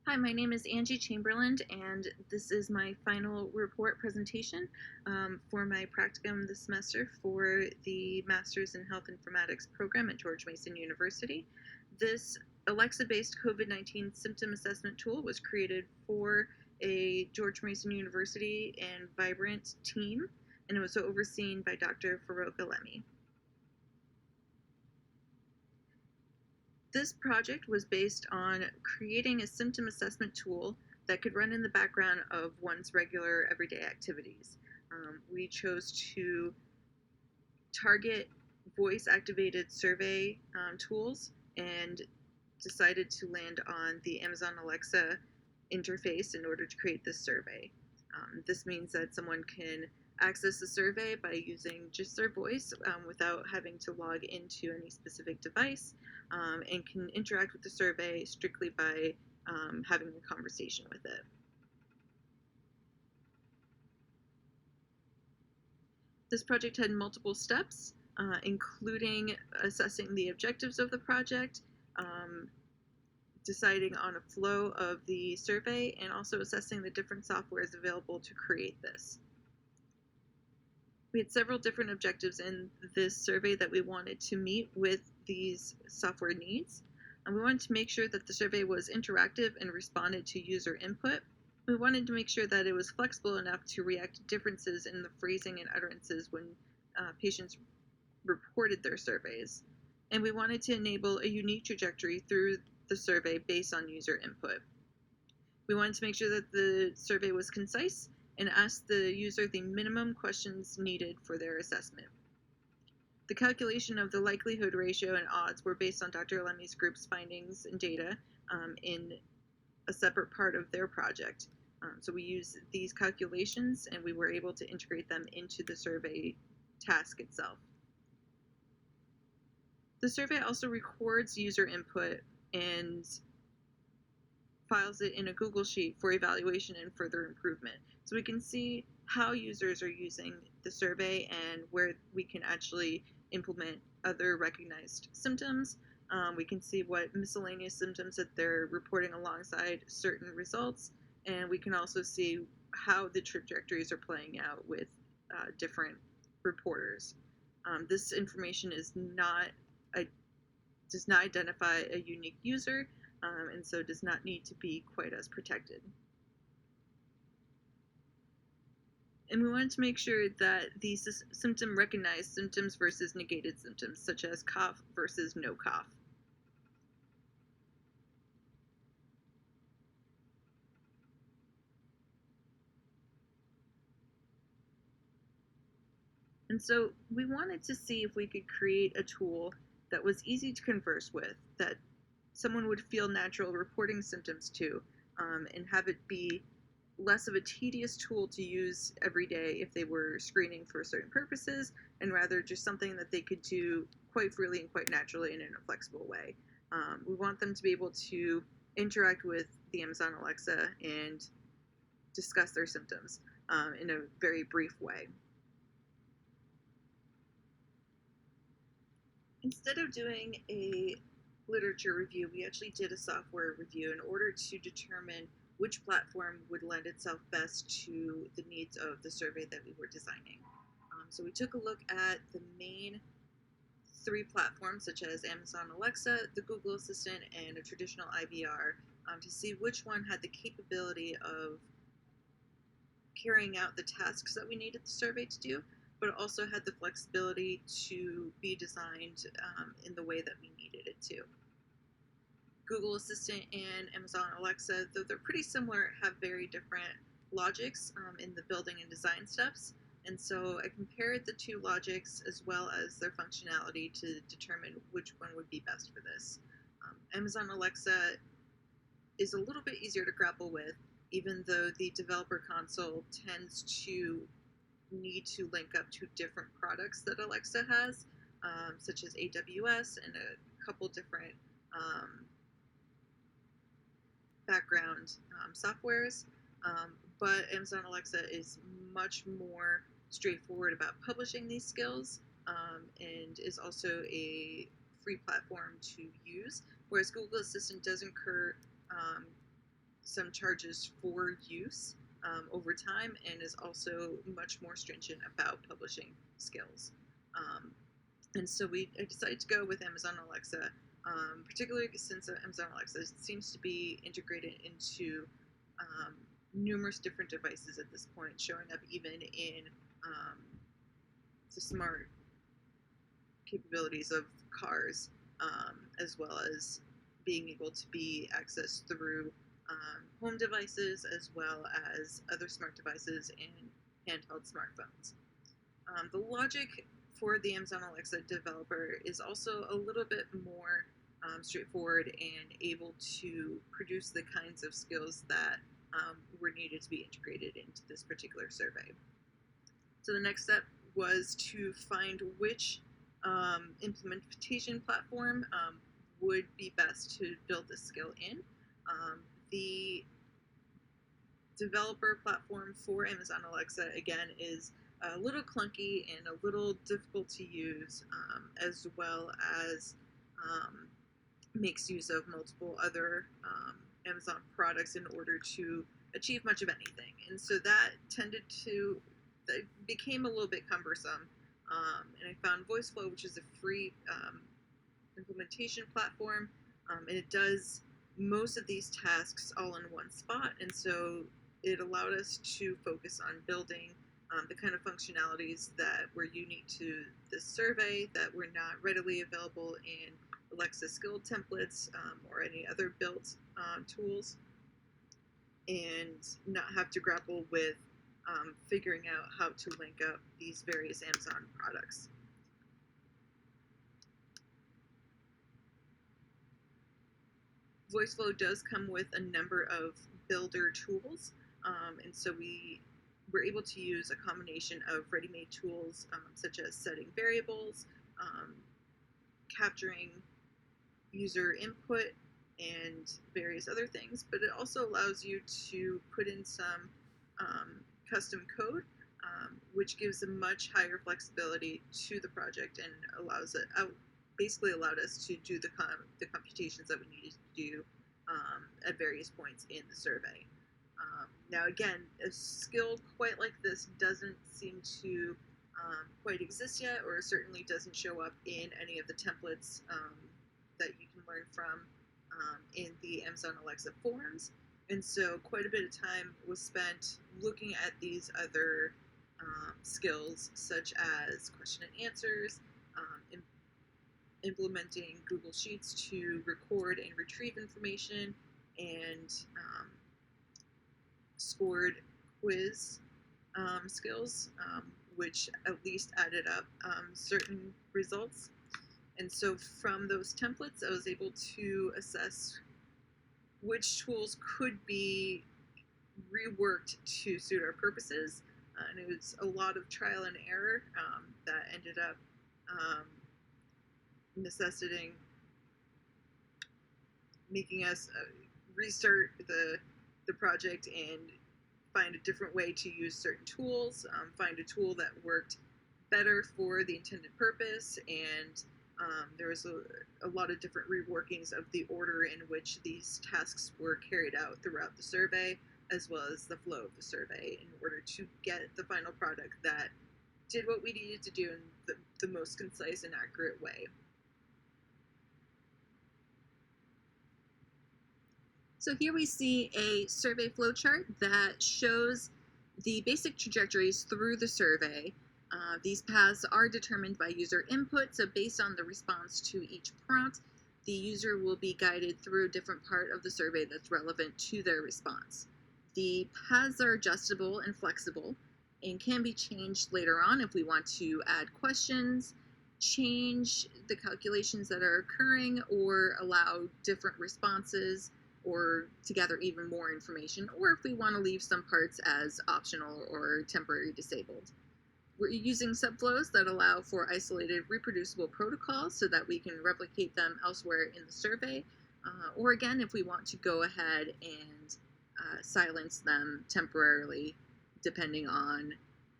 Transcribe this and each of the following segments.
Hi, my name is Angie Chamberland, and this is my final report presentation for my practicum this semester for the Master's in Health Informatics program at George Mason University. This Alexa-based COVID-19 symptom assessment tool was created for a George Mason University and Vibrant team, and it was overseen by Dr. Farouk Alemi. This project was based on creating a symptom assessment tool that could run in the background of one's regular everyday activities. We chose to target voice-activated survey tools and decided to land on the Amazon Alexa interface in order to create this survey. This means that someone can access the survey by using just their voice without having to log into any specific device, and can interact with the survey strictly by having a conversation with it. This project had multiple steps, including assessing the objectives of the project, deciding on a flow of the survey, and also assessing the different softwares available to create this. We had several different objectives in this survey that we wanted to meet with these software needs. And we wanted to make sure that the survey was interactive and responded to user input. We wanted to make sure that it was flexible enough to react to differences in the phrasing and utterances when patients reported their surveys. And we wanted to enable a unique trajectory through the survey based on user input. We wanted to make sure that the survey was concise and asked the user the minimum questions needed for their assessment. The calculation of the likelihood ratio and odds were based on Dr. Alemi's group's findings and data in a separate part of their project. So we used these calculations and we were able to integrate them into the survey task itself. The survey also records user input and files it in a Google Sheet for evaluation and further improvement. So we can see how users are using the survey and where we can actually implement other recognized symptoms. We can see what miscellaneous symptoms that they're reporting alongside certain results, and we can also see how the trajectories are playing out with different reporters. This information does not identify a unique user, and so does not need to be quite as protected. And we wanted to make sure that the symptom recognized symptoms versus negated symptoms, such as cough versus no cough. And so we wanted to see if we could create a tool that was easy to converse with, that someone would feel natural reporting symptoms to, and have it be less of a tedious tool to use every day if they were screening for certain purposes, and rather just something that they could do quite freely and quite naturally and in a flexible way. We want them to be able to interact with the Amazon Alexa and discuss their symptoms in a very brief way. Instead of doing a literature review, we actually did a software review in order to determine which platform would lend itself best to the needs of the survey that we were designing. So we took a look at the main three platforms, such as Amazon Alexa, the Google Assistant, and a traditional IVR, to see which one had the capability of carrying out the tasks that we needed the survey to do, but also had the flexibility to be designed in the way that we needed it to. Google Assistant and Amazon Alexa, though they're pretty similar, have very different logics in the building and design steps. And so I compared the two logics as well as their functionality to determine which one would be best for this. Amazon Alexa is a little bit easier to grapple with, even though the developer console tends to need to link up to different products that Alexa has, such as AWS and a couple different background softwares, but Amazon Alexa is much more straightforward about publishing these skills, and is also a free platform to use, whereas Google Assistant does incur some charges for use over time, and is also much more stringent about publishing skills. And so I decided to go with Amazon Alexa, particularly since Amazon Alexa seems to be integrated into numerous different devices at this point, showing up even in the smart capabilities of cars, as well as being able to be accessed through home devices, as well as other smart devices and handheld smartphones. The logic for the Amazon Alexa developer is also a little bit more straightforward and able to produce the kinds of skills that were needed to be integrated into this particular survey. So the next step was to find which implementation platform would be best to build this skill in. The developer platform for Amazon Alexa, again, is a little clunky and a little difficult to use, as well as makes use of multiple other Amazon products in order to achieve much of anything. And so that became a little bit cumbersome. And I found VoiceFlow, which is a free implementation platform, and it does most of these tasks all in one spot. And so it allowed us to focus on building the kind of functionalities that were unique to this survey that were not readily available in Alexa skill templates or any other built tools, and not have to grapple with figuring out how to link up these various Amazon products. VoiceFlow does come with a number of builder tools, and so we were able to use a combination of ready-made tools such as setting variables, capturing user input, and various other things, but it also allows you to put in some custom code, which gives a much higher flexibility to the project and basically allowed us to do the computations that we needed to do at various points in the survey. Now again, a skill quite like this doesn't seem to quite exist yet, or certainly doesn't show up in any of the templates that you can learn from in the Amazon Alexa forums. And so quite a bit of time was spent looking at these other skills, such as question and answers, implementing Google Sheets to record and retrieve information, and scored quiz skills, which at least added up certain results. And so from those templates, I was able to assess which tools could be reworked to suit our purposes. And it was a lot of trial and error that ended up necessitating making us restart the project and find a different way to use certain tools, find a tool that worked better for the intended purpose, and there was a lot of different reworkings of the order in which these tasks were carried out throughout the survey, as well as the flow of the survey, in order to get the final product that did what we needed to do in the most concise and accurate way. So here we see a survey flowchart that shows the basic trajectories through the survey. These paths are determined by user input, so based on the response to each prompt, the user will be guided through a different part of the survey that's relevant to their response. The paths are adjustable and flexible and can be changed later on if we want to add questions, change the calculations that are occurring, or allow different responses, or to gather even more information, or if we want to leave some parts as optional or temporarily disabled. We're using subflows that allow for isolated reproducible protocols so that we can replicate them elsewhere in the survey, or again, if we want to go ahead and silence them temporarily, depending on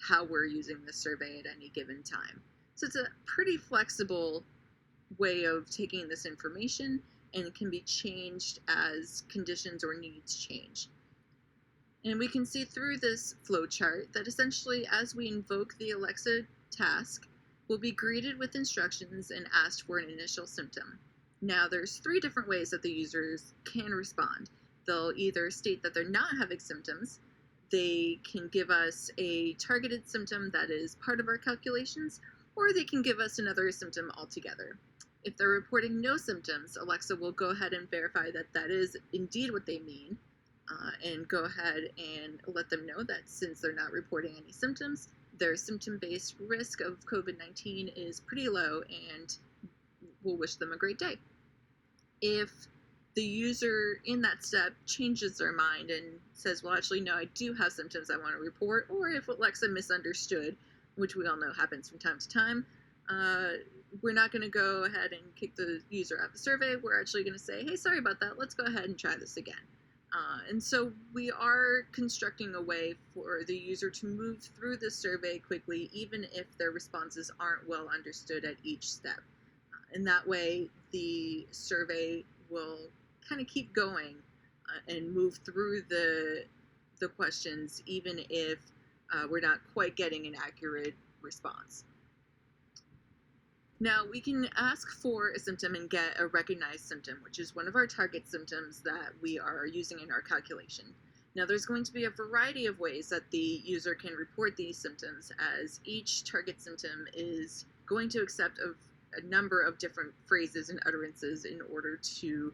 how we're using the survey at any given time. So it's a pretty flexible way of taking this information, and it can be changed as conditions or needs change. And we can see through this flowchart that essentially as we invoke the Alexa task, we'll be greeted with instructions and asked for an initial symptom. Now there's 3 different ways that the users can respond. They'll either state that they're not having symptoms, they can give us a targeted symptom that is part of our calculations, or they can give us another symptom altogether. If they're reporting no symptoms, Alexa will go ahead and verify that that is indeed what they mean, and go ahead and let them know that since they're not reporting any symptoms, their symptom-based risk of COVID-19 is pretty low, and we'll wish them a great day. If the user in that step changes their mind and says, well, actually, no, I do have symptoms I want to report, or if Alexa misunderstood, which we all know happens from time to time, we're not going to go ahead and kick the user out of the survey. We're actually going to say, hey, sorry about that. Let's go ahead and try this again. And so we are constructing a way for the user to move through the survey quickly, even if their responses aren't well understood at each step. And that way, the survey will kind of keep going and move through the questions, even if we're not quite getting an accurate response. Now, we can ask for a symptom and get a recognized symptom, which is one of our target symptoms that we are using in our calculation. Now, there's going to be a variety of ways that the user can report these symptoms, as each target symptom is going to accept a number of different phrases and utterances in order to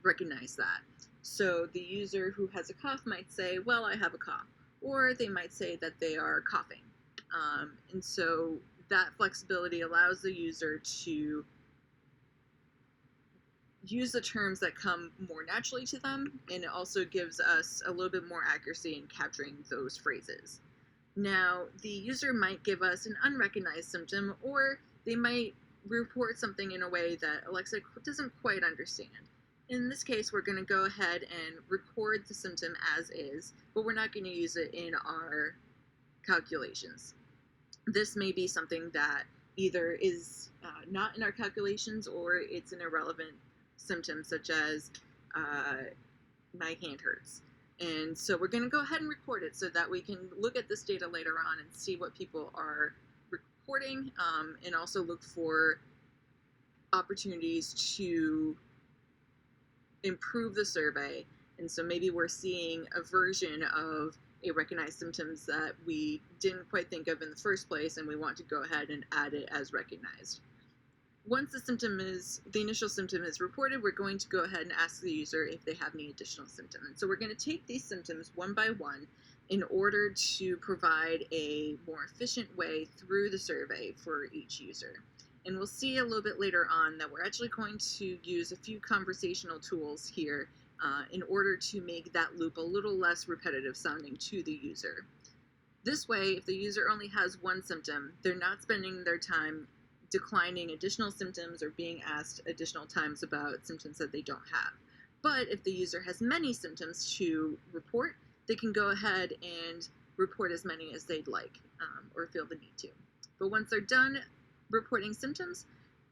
recognize that. So the user who has a cough might say, well, I have a cough, or they might say that they are coughing. And so that flexibility allows the user to use the terms that come more naturally to them, and it also gives us a little bit more accuracy in capturing those phrases. Now, the user might give us an unrecognized symptom, or they might report something in a way that Alexa doesn't quite understand. In this case, we're going to go ahead and record the symptom as is, but we're not going to use it in our calculations. This may be something that either is not in our calculations, or it's an irrelevant symptom, such as my hand hurts. And so we're going to go ahead and record it so that we can look at this data later on and see what people are reporting, and also look for opportunities to improve the survey. And so maybe we're seeing a version of a recognized symptoms that we didn't quite think of in the first place, and we want to go ahead and add it as recognized. Once the initial symptom is reported, we're going to go ahead and ask the user if they have any additional symptoms. And so we're going to take these symptoms one by one in order to provide a more efficient way through the survey for each user. And we'll see a little bit later on that we're actually going to use a few conversational tools here in order to make that loop a little less repetitive sounding to the user. This way, if the user only has one symptom, they're not spending their time declining additional symptoms or being asked additional times about symptoms that they don't have. But if the user has many symptoms to report, they can go ahead and report as many as they'd like, or feel the need to. But once they're done reporting symptoms,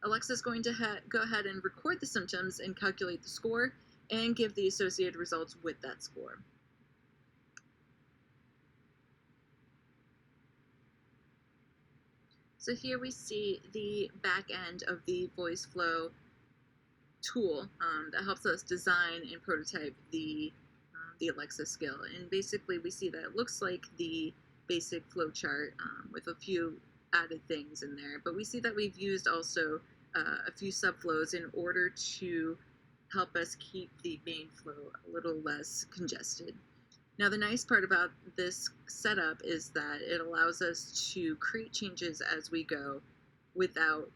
Alexa's going to go ahead and record the symptoms and calculate the score and give the associated results with that score. So here we see the back end of the voice flow tool that helps us design and prototype the Alexa skill. And basically we see that it looks like the basic flow chart with a few added things in there, but we see that we've used also a few subflows in order to help us keep the main flow a little less congested. Now, the nice part about this setup is that it allows us to create changes as we go without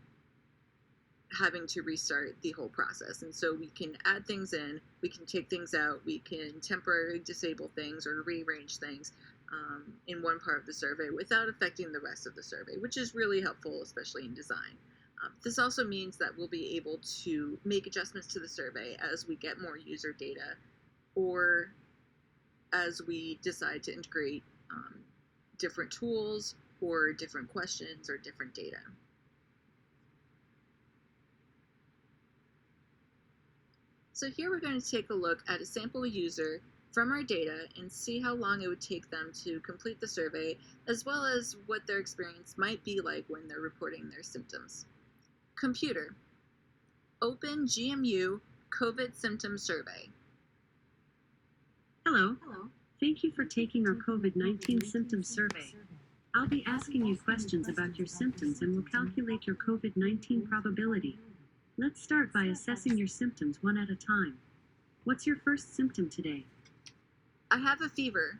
having to restart the whole process. And so we can add things in, we can take things out, we can temporarily disable things or rearrange things in one part of the survey without affecting the rest of the survey, which is really helpful, especially in design. This also means that we'll be able to make adjustments to the survey as we get more user data, or as we decide to integrate different tools or different questions or different data. So here we're going to take a look at a sample user from our data and see how long it would take them to complete the survey, as well as what their experience might be like when they're reporting their symptoms. Computer, open GMU COVID symptom survey. Hello. Thank you for taking our COVID-19 symptoms survey. I'll be asking you questions about your symptoms and will calculate your COVID-19 probability. Let's start by assessing your symptoms one at a time. What's your first symptom today? I have a fever.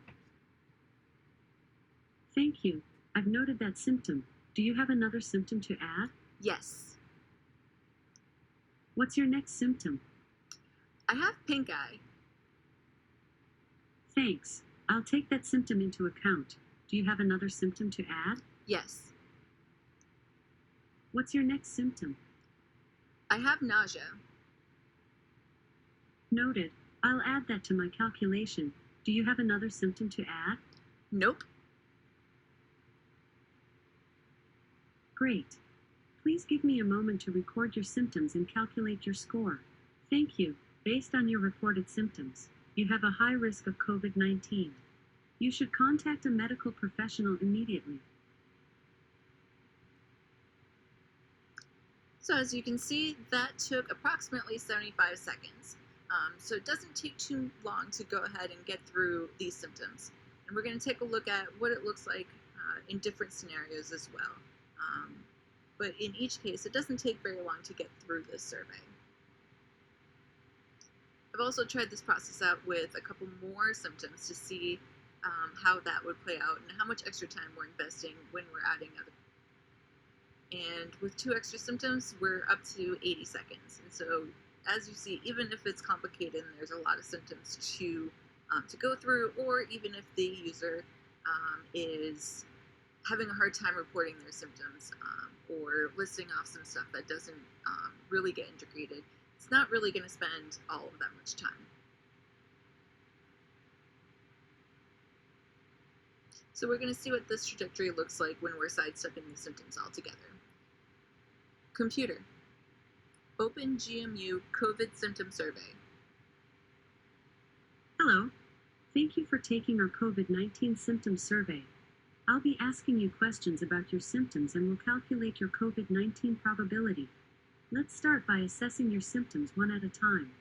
Thank you. I've noted that symptom. Do you have another symptom to add? Yes. What's your next symptom? I have pink eye. Thanks. I'll take that symptom into account. Do you have another symptom to add? Yes. What's your next symptom? I have nausea. Noted. I'll add that to my calculation. Do you have another symptom to add? Nope. Great. Please give me a moment to record your symptoms and calculate your score. Thank you. Based on your reported symptoms, you have a high risk of COVID-19. You should contact a medical professional immediately. So as you can see, that took approximately 75 seconds. So it doesn't take too long to go ahead and get through these symptoms. And we're going to take a look at what it looks like in different scenarios as well. But in each case, it doesn't take very long to get through this survey. I've also tried this process out with a couple more symptoms to see how that would play out and how much extra time we're investing when we're adding other. And with 2 extra symptoms, we're up to 80 seconds. And so, as you see, even if it's complicated and there's a lot of symptoms to go through, or even if the user is having a hard time reporting their symptoms or listing off some stuff that doesn't really get integrated, it's not really going to spend all of that much time. So we're going to see what this trajectory looks like when we're sidestepping the symptoms altogether. Computer, open GMU COVID symptom survey. Hello. Thank you for taking our COVID-19 symptoms survey. I'll be asking you questions about your symptoms and will calculate your COVID-19 probability. Let's start by assessing your symptoms one at a time.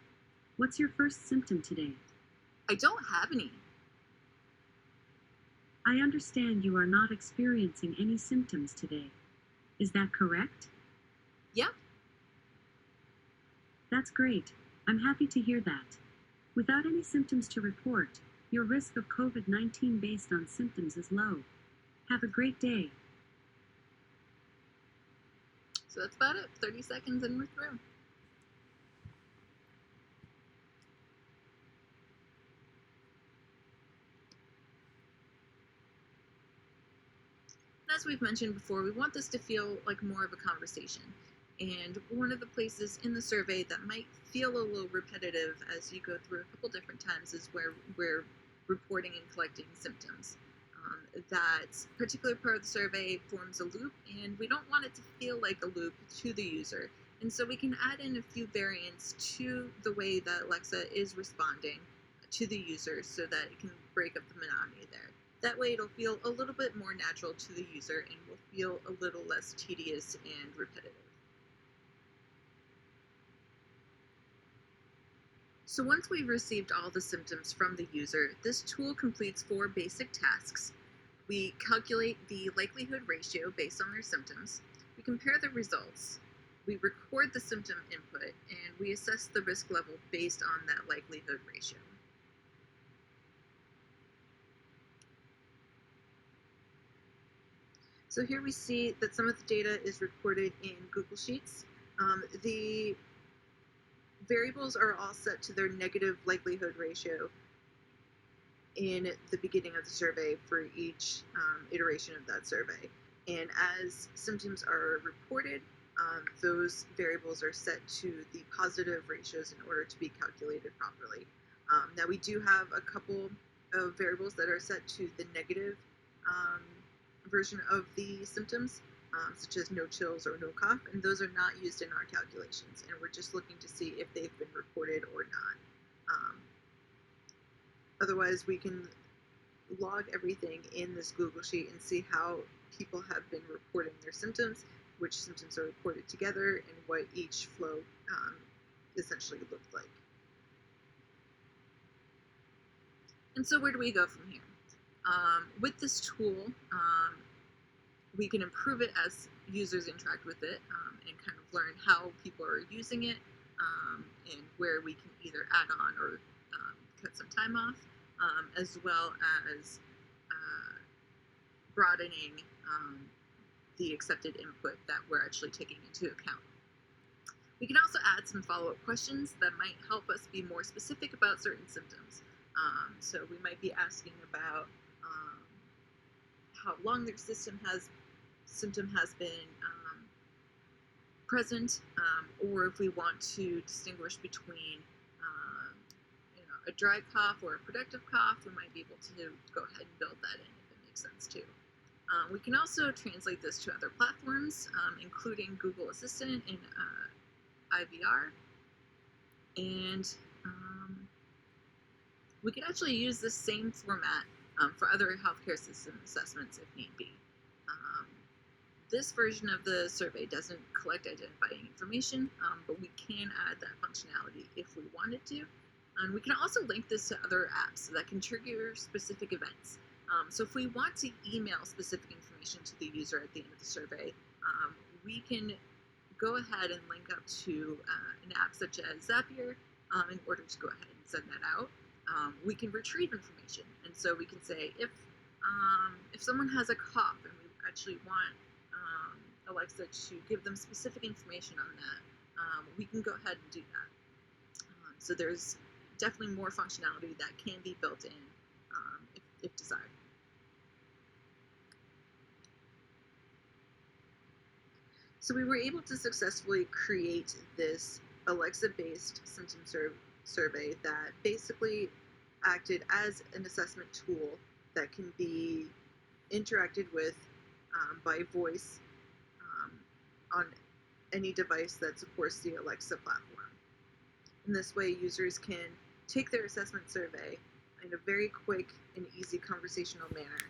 What's your first symptom today? I don't have any. I understand you are not experiencing any symptoms today. Is that correct? Yep. That's great. I'm happy to hear that. Without any symptoms to report, your risk of COVID-19 based on symptoms is low. Have a great day. So that's about it. 30 seconds and we're through. As we've mentioned before, we want this to feel like more of a conversation. And one of the places in the survey that might feel a little repetitive as you go through a couple different times is where we're reporting and collecting symptoms. That particular part of the survey forms a loop, and we don't want it to feel like a loop to the user. And so we can add in a few variants to the way that Alexa is responding to the user so that it can break up the monotony there. That way it'll feel a little bit more natural to the user and will feel a little less tedious and repetitive. So once we've received all the symptoms from the user, this tool completes 4 basic tasks. We calculate the likelihood ratio based on their symptoms, we compare the results, we record the symptom input, and we assess the risk level based on that likelihood ratio. So here we see that some of the data is recorded in Google Sheets. The variables are all set to their negative likelihood ratio in the beginning of the survey for each iteration of that survey. And as symptoms are reported, those variables are set to the positive ratios in order to be calculated properly. Now we do have a couple of variables that are set to the negative version of the symptoms, such as no chills or no cough, and those are not used in our calculations, and we're just looking to see if they've been reported or not. Otherwise, we can log everything in this Google Sheet and see how people have been reporting their symptoms, which symptoms are reported together, and what each flow essentially looked like. And so where do we go from here? With this tool, we can improve it as users interact with it, and kind of learn how people are using it, and where we can either add on or cut some time off, as well as broadening the accepted input that we're actually taking into account. We can also add some follow-up questions that might help us be more specific about certain symptoms. So we might be asking about how long their symptom has been present, or if we want to distinguish between a dry cough or a productive cough, we might be able to go ahead and build that in if it makes sense too. We can also translate this to other platforms, including Google Assistant and IVR, and we could actually use this same format for other healthcare system assessments if need be. This version of the survey doesn't collect identifying information, but we can add that functionality if we wanted to. And we can also link this to other apps that can trigger specific events. So if we want to email specific information to the user at the end of the survey, we can go ahead and link up to an app such as Zapier in order to go ahead and send that out. We can retrieve information, and so we can say if someone has a cough and we actually want Alexa to give them specific information on that, we can go ahead and do that. So there's definitely more functionality that can be built in if desired. So we were able to successfully create this Alexa-based symptom survey that basically acted as an assessment tool that can be interacted with by voice on any device that supports the Alexa platform. In this way, users can take their assessment survey in a very quick and easy conversational manner,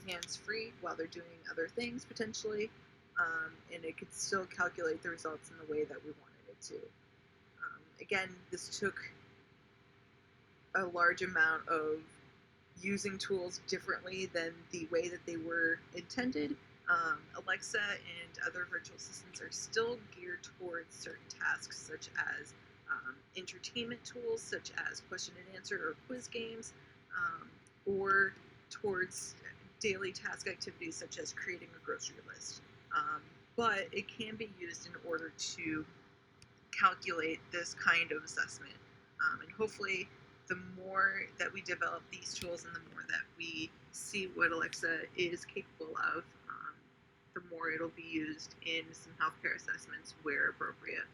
hands-free while they're doing other things potentially, and it could still calculate the results in the way that we wanted it to. Again, this took a large amount of using tools differently than the way that they were intended. Alexa and other virtual assistants are still geared towards certain tasks, such as entertainment tools, such as question and answer or quiz games, or towards daily task activities, such as creating a grocery list. But it can be used in order to calculate this kind of assessment. And hopefully, the more that we develop these tools and the more that we see what Alexa is capable of, the more it'll be used in some healthcare assessments where appropriate.